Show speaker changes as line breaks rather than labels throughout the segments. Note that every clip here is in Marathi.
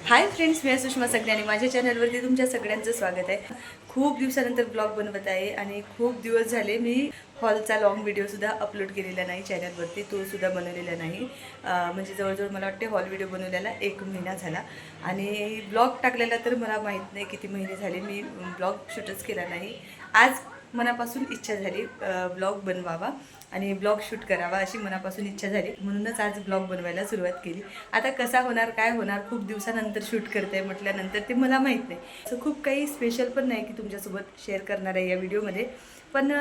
हाय फ्रेंड्स, मी सुषमा सगळे आणि माझ्या चॅनलवरती तुमच्या सगळ्यांचं स्वागत आहे। खूप दिवसानंतर ब्लॉग बनवत आहे आणि खूप दिवस झाले मी हॉलचा लॉंग व्हिडिओसुद्धा अपलोड केलेला नाही चॅनलवरती, तो सुद्धा बनवलेला नाही। म्हणजे जवळजवळ मला वाटते हॉल व्हिडिओ बनवलेला 1 महिना झाला आणि ब्लॉग टाकलेला तर मला माहीत नाही किती महिने झाले मी ब्लॉग शूटच केला नाही। आज मनापासून इच्छा झाली ब्लॉग बनवावा आणि ब्लॉग शूट करावा अशी मनापासून इच्छा झाली, म्हणूनच आज ब्लॉग बनवायला सुरुवात केली। आता कसा होणार काय होणार, खूप दिवसानंतर शूट करते म्हटल्यानंतर ते मला माहीत नाही, असं खूप काही स्पेशल पण नाही की तुमच्यासोबत शेअर करणार आहे या व्हिडिओमध्ये। पण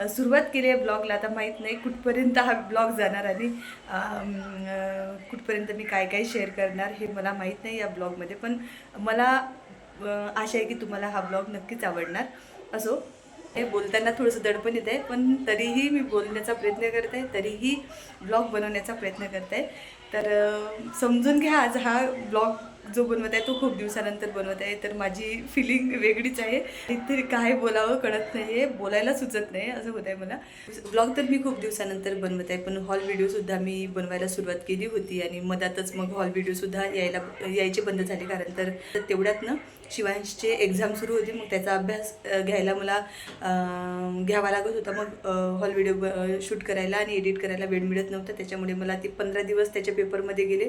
सुरुवात केली आहे ब्लॉगला, आता माहीत नाही कुठपर्यंत हा ब्लॉग जाणार आणि कुठपर्यंत मी काय काय शेअर करणार हे मला माहीत नाही या ब्लॉगमध्ये। पण मला आशा आहे की तुम्हाला हा ब्लॉग नक्कीच आवडणार। असो, हे बोलताना थोडंसं दडपण येत आहे, पण तरीही मी बोलण्याचा प्रयत्न करत आहे, तरीही ब्लॉग बनवण्याचा प्रयत्न करत आहे। तर समजून घ्या, आज हा ब्लॉग जो बनवत आहे तो खूप दिवसानंतर बनवत आहे, तर माझी फिलिंग वेगळीच आहे। इथे काय बोलावं कळत नाही आहे, बोलायला सुचत नाही असं होत आहे मला। ब्लॉग तर मी खूप दिवसानंतर बनवत आहे, पण हॉल व्हिडिओसुद्धा मी बनवायला सुरुवात केली होती आणि मधातच मग हॉल व्हिडिओसुद्धा यायचे बंद झाले, कारण तर तेवढ्यात ना शिवांशचे एक्झाम सुरू होती, मग त्याचा अभ्यास घ्यायला मला घ्यावा लागत होता। मग हॉल व्हिडिओ शूट करायला आणि एडिट करायला वेळ मिळत नव्हता, त्याच्यामुळे मला ते 15 दिवस त्याच्या पेपरमध्ये गेले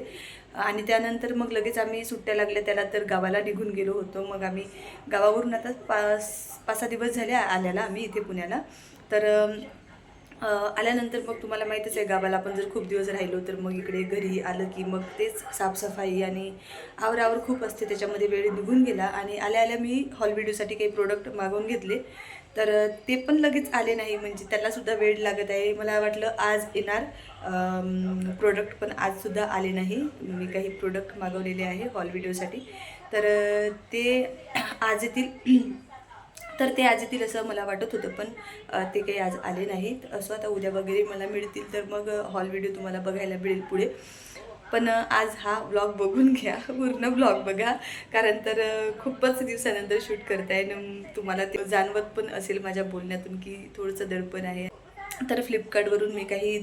आणि त्यानंतर मग लगेच आम्ही सुट्ट्या लागल्या त्याला, तर गावाला निघून गेलो होतो। मग आम्ही गावावरून आता 5-6 दिवस झाले आल्याला आम्ही इथे पुण्याला। तर आल्यानंतर मग तुम्हाला माहीतच आहे, गावाला आपण जर खूप दिवस राहिलो तर मग इकडे घरी आलं की मग तेच साफसफाई आणि आवरावर खूप असते, त्याच्यामध्ये वेळ निघून गेला। आणि आल्या आल्या मी हॉल व्हिडिओसाठी काही प्रोडक्ट मागवून घेतले, तर ते पण लगेच आले नाही, म्हणजे त्यालासुद्धा वेळ लागत आहे। मला वाटलं आज येणार प्रोडक्ट, पण आजसुद्धा आले नाही। मी काही प्रोडक्ट मागवलेले आहे हॉल व्हिडिओसाठी, तर ते आज येतील तर ते आज येतील असं मला वाटत होतं, पण ते काही आज आले नाहीत। असं आता उद्या वगैरे मला मिळतील, तर मग हॉल व्हिडिओ तुम्हाला बघायला मिळेल पुढे। पण आज हा ब्लॉग बघून घ्या, पूर्ण ब्लॉग बघा, कारण तर खूपच दिवसानंतर शूट करताय ना, तुम्हाला ते जाणवत पण असेल माझ्या बोलण्यातून की थोडंसं दडपण आहे। तर फ्लिपकार्टवरून मी काही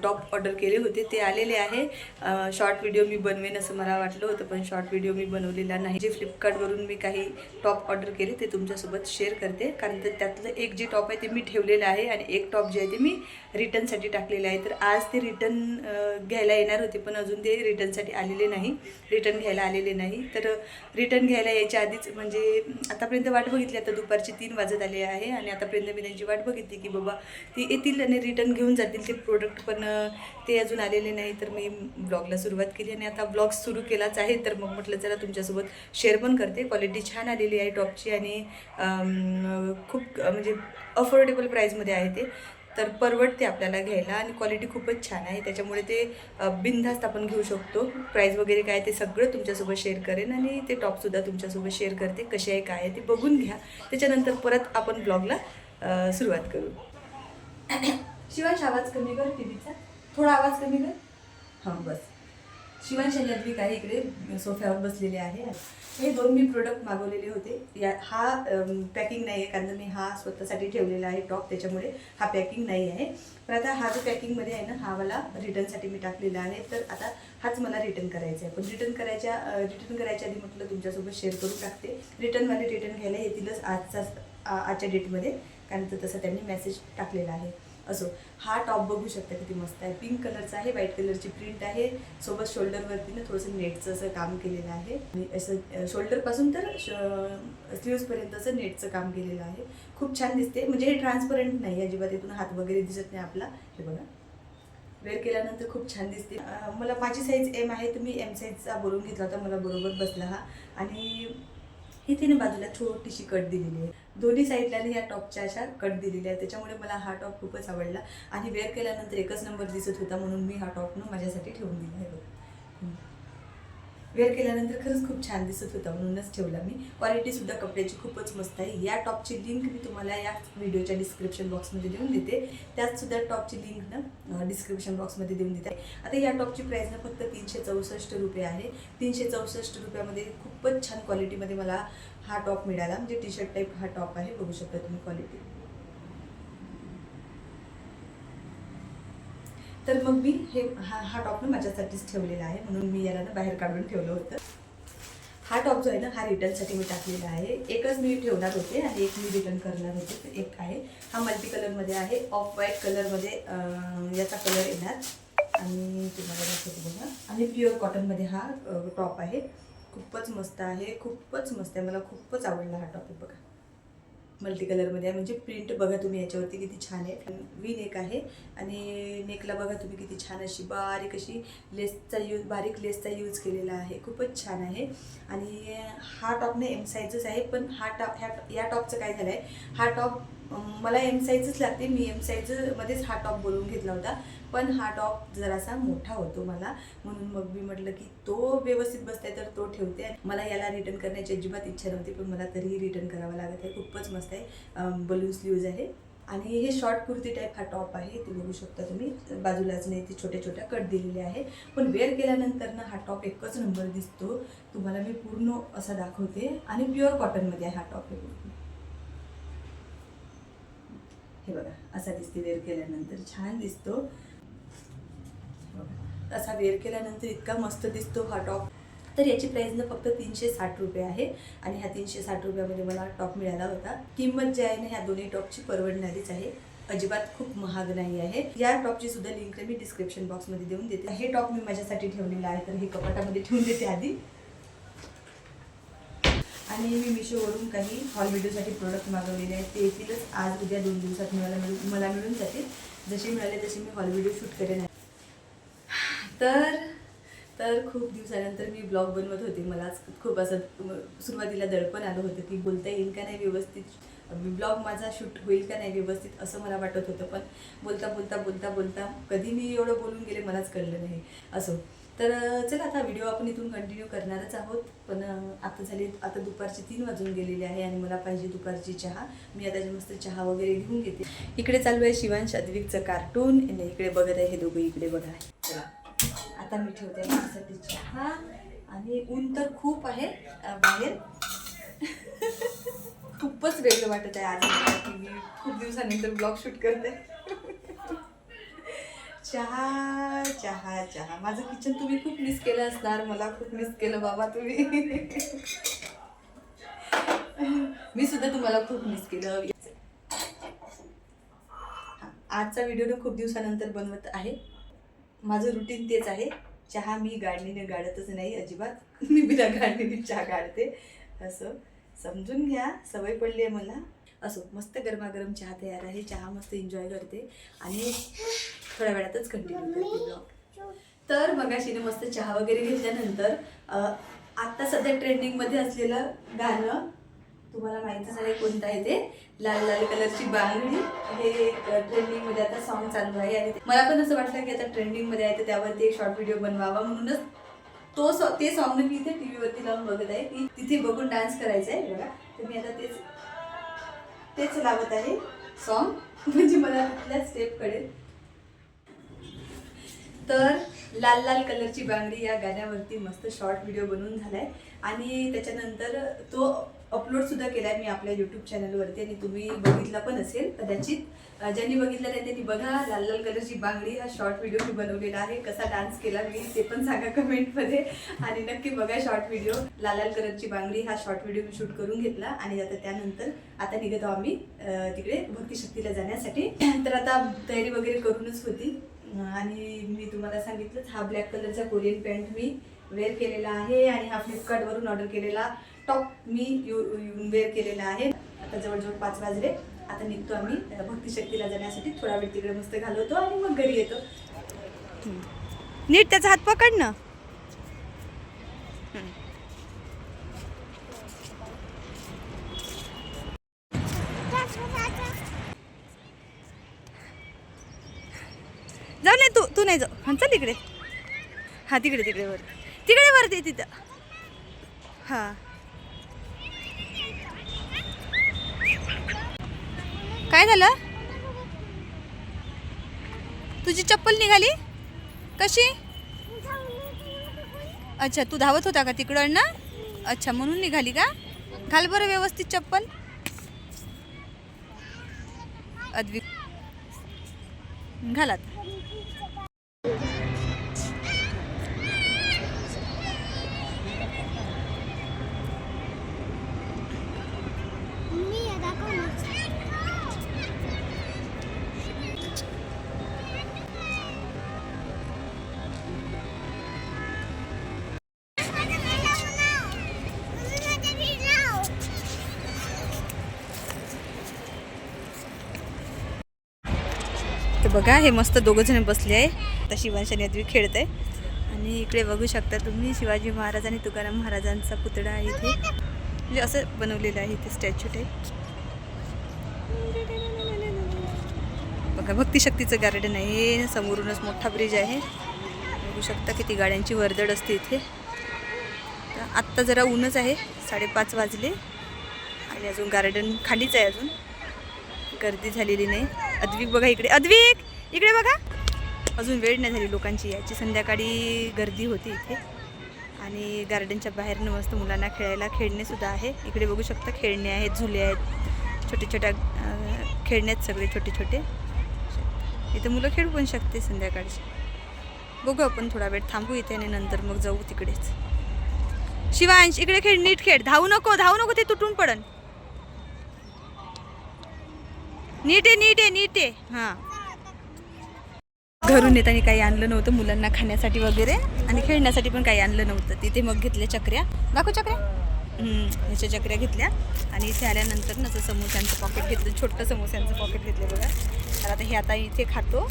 टॉप ऑर्डर केले होते, ते आलेले आहे। शॉर्ट व्हिडिओ मी बनवेन असं मला वाटलं होतं, पण शॉर्ट व्हिडिओ मी बनवलेला नाही। जे फ्लिपकार्टवरून मी काही टॉप ऑर्डर केले ते तुमच्यासोबत शेअर करते, कारण तर त्यातलं एक जे टॉप आहे ते मी ठेवलेलं आहे आणि एक टॉप जे आहे ते मी रिटर्नसाठी टाकलेलं आहे। तर आज ते रिटर्न घ्यायला येणार होते, पण अजून ते रिटर्नसाठी आलेले नाही, रिटर्न घ्यायला आलेले नाही। तर रिटर्न घ्यायला यायच्या आधीच म्हणजे आतापर्यंत वाट बघितली, आता दुपारचे 3 वाजत आले आहे आणि आतापर्यंत मी त्यांची वाट बघितली की बाबा ती येतील आणि रिटर्न घेऊन जातील ते प्रोडक्ट, पण ते अजून आलेले नाही। तर मी ब्लॉगला सुरुवात केली आणि आता ब्लॉग सुरू केलाच आहे, तर मग म्हटलं चला तुमच्यासोबत शेअर पण करते। क्वालिटी छान आलेली आहे टॉपची आणि खूप म्हणजे अफोर्डेबल प्राईसमध्ये आहे ते, तर परवडते आपल्याला घ्यायला आणि क्वालिटी खूपच छान आहे, त्याच्यामुळे ते बिनधास्त आपण घेऊ शकतो। प्राईस वगैरे काय ते सगळं तुमच्यासोबत शेअर करेन आणि ते टॉपसुद्धा तुमच्यासोबत शेअर करते, कसे आहे काय आहे ते बघून घ्या। त्याच्यानंतर परत आपण ब्लॉगला सुरुवात करू। शिवांश आवाज कमी कर टीव्हीचा, थोडा आवाज कमी कर, हां बस। शिवांश आणि अद्विक आहे इकडे सोफ्यावर बसलेले आहे। हे 2 मी प्रोडक्ट मागवलेले होते, हा पॅकिंग नाही आहे, कारण मी हा स्वतःसाठी ठेवलेला आहे टॉप, त्याच्यामुळे हा पॅकिंग नाही आहे। पण आता हा जो पॅकिंगमध्ये आहे ना, हा मला रिटर्नसाठी मी टाकलेला आहे, तर आता हाच मला रिटर्न करायचा आहे। पण रिटर्न करायच्या आधी म्हटलं तुमच्यासोबत शेअर करून टाकते। रिटर्नवाले रिटर्न घ्यायला येतीलच आजच्या डेटमध्ये, कारण तर तसं त्यांनी मेसेज टाकलेला आहे। असो, हा टॉप बघू शकता किती मस्त आहे, पिंक कलरचा आहे, व्हाईट कलरची प्रिंट आहे, सोबत शोल्डरवरती ना थोडंसं नेटचं असं काम केलेलं आहे आणि असं शोल्डरपासून तर स्लीव्सपर्यंत असं नेटचं काम केलेलं आहे। खूप छान दिसते, म्हणजे हे ट्रान्सपरंट नाही अजिबात, इथून हात वगैरे दिसत नाही आपला। हे बघा, वेअर केल्यानंतर खूप छान दिसते। मला माझी साईज एम आहे, तर मी एम साईजचा बोलून घेतला होता, मला बरोबर बसला हा। आणि इथे ना बाजूला छोटीशी कट दिलेली आहे, दोन्ही साईडला या टॉपच्या अशा कट दिलेल्या आहेत, त्याच्यामुळे मला हा टॉप खूपच आवडला आणि वेअर केल्यानंतर एकच नंबर दिसत होता, म्हणून मी हा टॉप ना माझ्यासाठी ठेवून दिला आहे बघ। वेअर केल्यानंतर खरंच खूप छान दिसत होता, म्हणूनच ठेवला मी। क्वालिटीसुद्धा कपड्याची खूपच मस्त आहे। या टॉपची लिंक मी तुम्हाला या व्हिडिओच्या डिस्क्रिप्शन बॉक्समध्ये देऊन देते, त्यातसुद्धा टॉपची लिंक ना डिस्क्रिप्शन बॉक्समध्ये देऊन देते। आता या टॉपची प्राईस ना फक्त 364 रुपये आहे। 364 रुपयामध्ये खूपच छान क्वालिटीमध्ये मला हा टॉप मिळाला, म्हणजे टी शर्ट टाईप हा टॉप आहे, बघू शकता तुम्ही क्वालिटी। तर मग मी हा टॉप ना माझ्यासाठीच ठेवलेला आहे, म्हणून मी याला ना बाहेर काढून ठेवलं होतं। हा टॉप जो आहे ना हा रिटर्नसाठी मी टाकलेला आहे. एकच मी ठेवणार होते आणि एक मी रिटर्न करणार होते. तर एक आहे हा मल्टी कलरमध्ये आहे, ऑफ व्हाईट कलरमध्ये याचा कलर येणार आणि तुम्हाला दाखवते बघा. आणि प्युअर कॉटनमध्ये हा टॉप आहे. खूपच मस्त आहे, खूपच मस्त आहे. मला खूपच आवडला हा टॉप आहे बघा. मल्टी कलरमध्ये आहे म्हणजे प्रिंट बघा तुम्ही याच्यावरती किती छान आहे. वी नेक आहे आणि नेकला बघा तुम्ही किती छान अशी बारीक अशी बारीक लेसचा यूज केलेला आहे. खूपच छान आहे. आणि हा टॉपने एम साईजच आहे, पण या टॉपचं काय झालं आहे, हा टॉप मला एम साईजच लागते. मी एम साईजमध्येच हा टॉप बोलवून घेतला होता, पण हा टॉप जरासा मोठा होतो मला, म्हणून मग मी म्हटलं की तो व्यवस्थित बसताय तर तो ठेवते. मला याला रिटर्न करण्याची अजिबात इच्छा नव्हती, पण मला तरीही रिटर्न करावं लागत आहे. खूपच मस्त आहे, बलून स्लीव्ज आहे आणि हे शॉर्ट कुर्ती टाईप हा टॉप आहे. ते बघू शकता तुम्ही, बाजूलाच नाही ते छोट्या छोट्या कट दिलेले आहे, पण वेअर केल्यानंतर ना हा टॉप एकच नंबर दिसतो. तुम्हाला मी पूर्ण असा दाखवते आणि प्युअर कॉटनमध्ये आहे हा टॉप. हे बघा असा दिसते वेअर केल्यानंतर, छान दिसतो. असा वेअर केल्यानंतर इतका मस्त दिसतो हा टॉप. तर याची प्राईस ना फक्त 360 रुपये आहे आणि ह्या 360 रुपयामध्ये मला टॉप मिळाला होता. किंमत जी आहे ना ह्या दोन्ही टॉपची परवडणारीच आहे, अजिबात खूप महाग नाही आहे. या टॉपची सुद्धा लिंक मी डिस्क्रिप्शन बॉक्समध्ये देऊन देते. हे टॉप मी माझ्यासाठी ठेवलेलं आहे, तर हे कपाटामध्ये ठेवून देते आधी. आणि मी मिशोवरून काही हॉल व्हिडिओसाठी प्रोडक्ट मागवलेले आहेत, ते येतीलच आज उद्या 2 दिवसात मला मिळून जातील. जसे मिळाले तसे मी हॉल व्हिडिओ शूट करेन. तर खूप दिवसानंतर मी ब्लॉग बनवत होते. मला खूप असं सुरुवातीला दडपण आलं होतं की बोलता येईल का नाही व्यवस्थित, ब्लॉग माझा शूट होईल का नाही व्यवस्थित, असं मला वाटत होतं. पण बोलता कधी मी एवढं बोलून गेले मलाच कळलं नाही. असो, तर चला आता व्हिडिओ आपण इथून कंटिन्यू करणारच आहोत. पण आता दुपारचे 3 वाजून गेलेले आहे आणि मला पाहिजे दुपारची चहा. मी आता मस्त चहा वगैरे घेऊन घेते. इकडे चालू आहे शिवांश अद्विकचं कार्टून, इकडे बघत आहे हे दोघं, इकडे बघा. चला आता मी ठेवते माझ्यासाठी चहा. आणि ऊन तर खूप आहे बाहेर. खूपच वेगळं वाटत आहे आज मला की मी खूप दिवसानंतर ब्लॉग शूट करते. चहा चहा चहा. माझं किचन तुम्ही खूप मिस केलं असणार, मला खूप मिस केलं बाबा तुम्ही. मी सुद्धा तुम्हाला खूप मिस केलं. आजचा व्हिडिओ ना खूप दिवसानंतर बनवत आहे. माझं रुटीन तेच आहे, चहा मी गाडणीने गाडतच नाही अजिबात. मी बिना गाडणीने चहा काढते, असं समजून घ्या, सवय पडली आहे मला. असो, मस्त गरमागरम चहा तयार आहे. चहा मस्त एन्जॉय करते आणि थोड्या वेळातच कंटिन्यू करते ब्लॉग. तर मगाशीने मस्त चहा वगैरे घेतल्यानंतर आत्ता सध्या ट्रेंडिंगमध्ये असलेलं गाणं तुम्हाला माहितीच आहे कोणतं आहे ते, लाल लाल कलरची बांगडी. हे ट्रेंडिंगमध्ये आता सॉन्ग चालू आहे आणि मला पण असं वाटलं की आता ट्रेंडिंगमध्ये आहे तर त्यावरती एक शॉर्ट व्हिडिओ बनवावा, म्हणूनच ते सॉन्ग मी इथे टी व्हीवरती लावून बघत आहे की तिथे बघून डान्स करायचा आहे बघा. तर मी आता तेच लावत आहे सॉन्ग, म्हणजे मला तिथल्या स्टेप कळेल. तर लाल लाल कलरची बांगडी या गाण्यावरती मस्त शॉर्ट व्हिडिओ बनवून झाला आहे आणि त्याच्यानंतर तो अपलोडसुद्धा केला आहे मी आपल्या यूट्यूब चॅनलवरती आणि तुम्ही बघितला पण असेल कदाचित. ज्यांनी बघितलं नाही त्यांनी बघा. लाल लाल कलरची बांगडी हा शॉर्ट व्हिडिओ मी बनवलेला आहे. कसा डान्स केला मी ते पण सांगा कमेंटमध्ये आणि नक्की बघा शॉर्ट व्हिडिओ. लाल लाल कलरची बांगडी हा शॉर्ट व्हिडिओ मी शूट करून घेतला आणि त्यानंतर आता निघत आहोत आम्ही तिकडे भक्तिशक्तीला जाण्यासाठी. तर आता तयारी वगैरे करूनच होती आणि मी तुम्हाला सांगितलंच, हा ब्लॅक कलरचा कोरियन पॅन्ट मी वेअर केलेला आहे आणि हा फ्लिपकार्टवरून ऑर्डर केलेला टॉप मी वेअर केलेला आहे. आता जवळजवळ 5 वाजले. आता निघतो आम्ही भक्तिशक्तीला जाण्यासाठी. थोडा वेळ तिकडे मस्त घालवतो आणि मग घरी येतो. नीट त्याचा हात पकड ना. जाऊ नाही तू नाही जाऊ. हां चल इकडे. हां तिकडे वरती तिथं. हां काय झालं? तुझी चप्पल निघाली कशी? अच्छा, तू धावत होता का तिकडं ना? अच्छा, म्हणून निघाली का? घाल बरं व्यवस्थित चप्पल. अद्विक घालात. बघा हे मस्त दोघं जण बसले आहे. आता शिवांश आणि अद्विक खेळत आहे. आणि इकडे बघू शकता तुम्ही शिवाजी महाराज आणि तुकाराम महाराजांचा पुतळा आहे इथे. म्हणजे असं बनवलेलं आहे इथे स्टॅच्यू टाईप. बघा भक्तिशक्तीचं गार्डन आहे. समोरूनच मोठा ब्रिज आहे. बघू शकता किती गाड्यांची वर्दळ असते इथे. आत्ता जरा ऊनच आहे. 5:30 वाजले आणि अजून गार्डन खालीच आहे. अजून गर्दी झालेली नाही. अद्विक बघा इकडे. अद्विक इकडे बघा. अजून वेळ नाही झाली लोकांची याची. संध्याकाळी गर्दी होती इथे. आणि गार्डनच्या बाहेरनं मस्त मुलांना खेळायला खेळणेसुद्धा आहे. इकडे बघू शकता खेळणे आहेत, झुले आहेत, छोटे छोट्या खेळणे आहेत सगळे छोटे छोटे. इथे मुलं खेळू पण शकते संध्याकाळची. बघू आपण थोडा वेळ थांबू इथे आणि नंतर मग जाऊ तिकडेच. शिवांश इकडे खेळ, नीट खेळ. धावू नको ते तुटून पडन. नीट आहे. हां घरून येताना काही आणलं नव्हतं मुलांना खाण्यासाठी वगैरे आणि खेळण्यासाठी पण काही आणलं नव्हतं. तिथे मग घेतल्या चकऱ्या. दाखव चकऱ्या. ह्याच्या चकऱ्या घेतल्या. आणि इथे आल्यानंतर नसं समोस्यांचं पॉकेट घेतलं. छोटं समोस्यांचं पॉकेट घेतलं बघा. तर आता हे आता इथे खातो.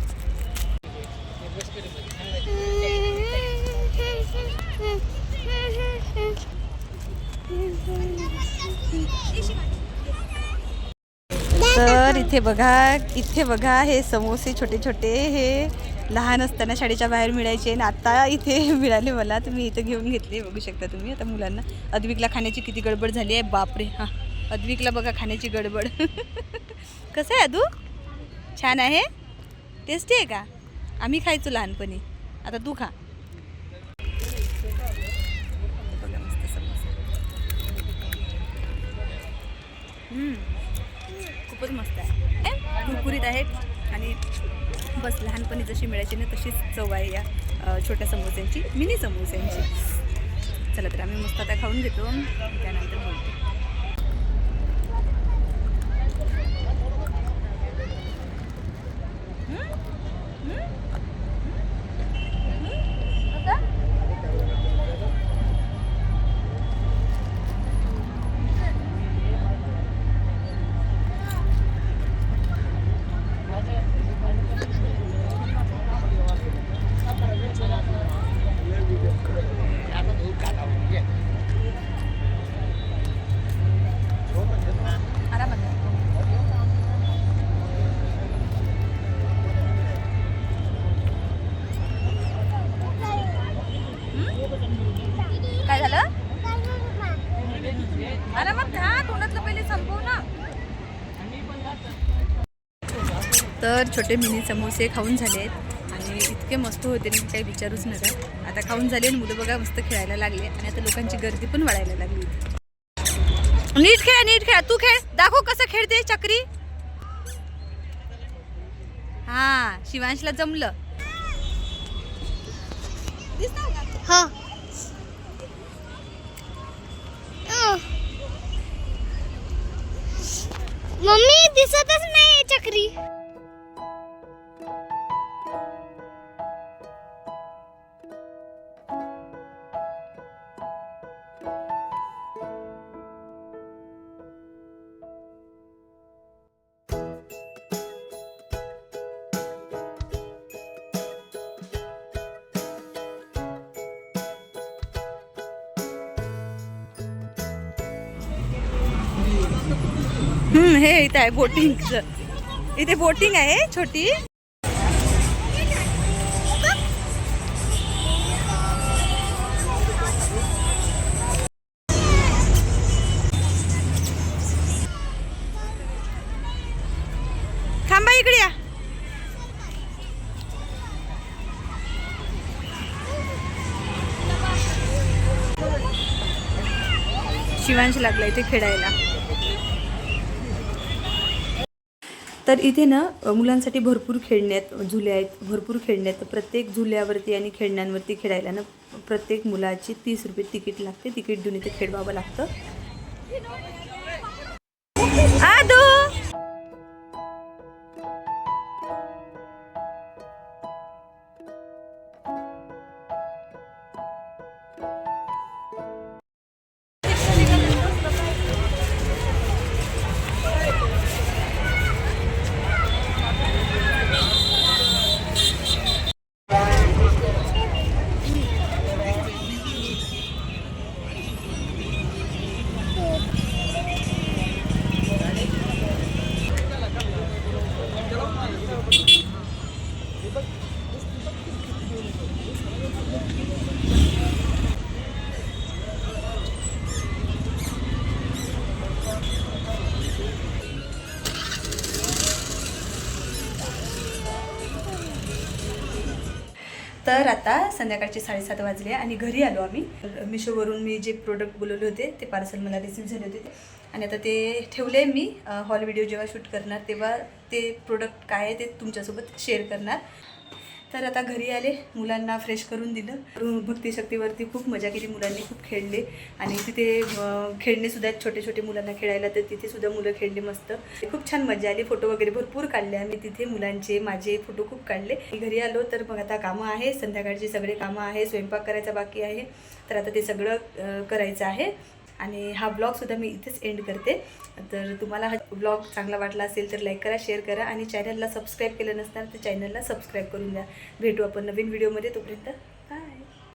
तर इथे बघा हे समोसे छोटे छोटे. हे लहान असताना शाळेच्या बाहेर मिळायचे आणि आता इथे मिळाले मला. तुम्ही इथं घेऊन घेतले. बघू शकता तुम्ही. आता मुलांना अद्विकला खाण्याची किती गडबड झाली आहे. बापरे. हां अद्विकला बघा खाण्याची गडबड. कसं आहे अदू? छान आहे. टेस्टी आहे का? आम्ही खायचो लहानपणी. आता तू खा. बघा मस्त समोसा. खूपच मस्त आहे. कुरकुरीत आहेत आणि बस लहानपणी जशी मिळायची ना तशीच चव आहे या छोट्या समोस्यांची, मिनी समोस्यांची. चला तर आम्ही मस्त आता खाऊन घेतो. त्यानंतर बोलतो. काय झालं? अरे मग खा. तोंडातलं पहिले संपव ना. तर छोटे मिनी समोसे खाऊन झाले आहेत आणि इतके मस्त होते ना काही विचारूच नका. आता खाऊन झाले आणि मुलं बघा मस्त खेळायला लागले आणि आता लोकांची गर्दी पण वाढायला लागली. नीट खेळा. तू खेळ. दाखव कसं खेळते चक्री. हा शिवांशला जमलं.
हा मम्मी दिसतच नाही चक्री.
हे इथं आहे बोटिंगचं. इथे बोटिंग आहे छोटी. थांबा इकडे या. शिवांश लागला इथे खेळायला. तर इथे ना मुलांसाठी भरपूर खेळणे आहेत, झुले आहेत, भरपूर खेळणे आहेत. प्रत्येक झुल्यावरती आणि खेळण्यांवरती खेळायला ना प्रत्येक मुलाची 30 रुपये तिकीट लागते. तिकीट देऊन इथे खेळवावं लागतं. आदू तर आता संध्याकाळचे 7:30 वाजले आणि घरी आलो आम्ही. मिशोवरून मी जे प्रोडक्ट बोलवले होते ते पार्सल मला रिसीव्ह झाले होते आणि आता ते ठेवले मी. हॉल व्हिडिओ जेव्हा शूट करणार तेव्हा ते प्रोडक्ट काय आहे ते तुमच्यासोबत शेअर करणार. तर आता घरी आले, मुलांना फ्रेश करून दिलं. भक्तिशक्तीवरती खूप मजा केली, मुलांनी खूप खेळले आणि तिथे खेळणेसुद्धा आहेत छोटे छोटे मुलांना खेळायला, तर तिथेसुद्धा मुलं खेळले मस्त. खूप छान मजा आली. फोटो वगैरे भरपूर काढले आम्ही तिथे, मुलांचे माझे फोटो खूप काढले. घरी आलो तर मग आता कामं आहे, संध्याकाळची सगळे कामं आहे, स्वयंपाक करायचा बाकी आहे. तर आता ते सगळं करायचं आहे आणि हा ब्लॉगसुद्धा मी इथेच एंड करते. तर तुम्हाला हा ब्लॉग चांगला वाटला असेल तर लाईक करा, शेअर करा आणि चॅनलला सबस्क्राईब केलं नसणार तर चॅनलला सबस्क्राईब करून द्या. भेटू आपण नवीन व्हिडिओमध्ये. तोपर्यंत